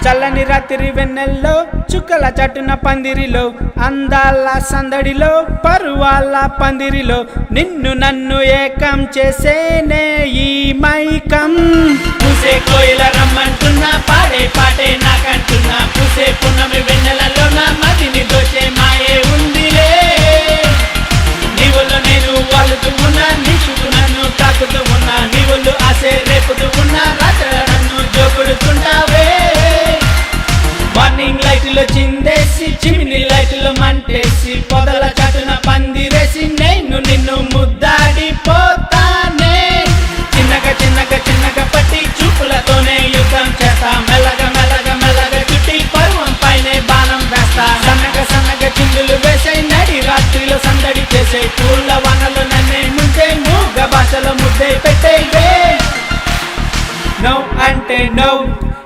చల్లని రాత్రి వెన్నెల్లో చుక్కల చటున పందిరిలో అందాల సందడిలో పరువాల పందిరిలో నిన్ను నన్ను ఏకం చేసేనే ఈ మైకం. పూసే కోయిల రమ్మంటున్నా పాడే పాటే నాకంటున్నా పూసే పున్నమి వెన్నెలలో నా మదిని దోచే మాయే ఉందిలే. నీవుల్లో నేను వాలుతూ ఉన్నా నీ చుట్టూ నన్ను తాకుతూ ఉన్నా నీవుళ్ళు ఆసే రేపుతూ ఉన్నా రాత్రి నన్ను జోకుడుతుంటావే. మార్నింగ్ లైట్ లో చిందేసి చిమిని లైట్ లో మంటేసి పొదల చాటున పందిరేసి నేను నిన్ను ముద్దాడిపోతానే. చిన్నగా చిన్నగా చిన్నగా పట్టి చూపులతోనే యుద్ధం చేస్తా మెల్లగా మెల్లగా మెల్లగా చుట్టి పరువం పైనే బాణం వేస్తా. సన్నగా సన్నగా చిందులు వేసే నడి రాత్రిలో సందడి చేసే పూల వనలు నన్నే ముంచే మూగ భాషలో ముద్దే పెట్టే. నో అంటే నో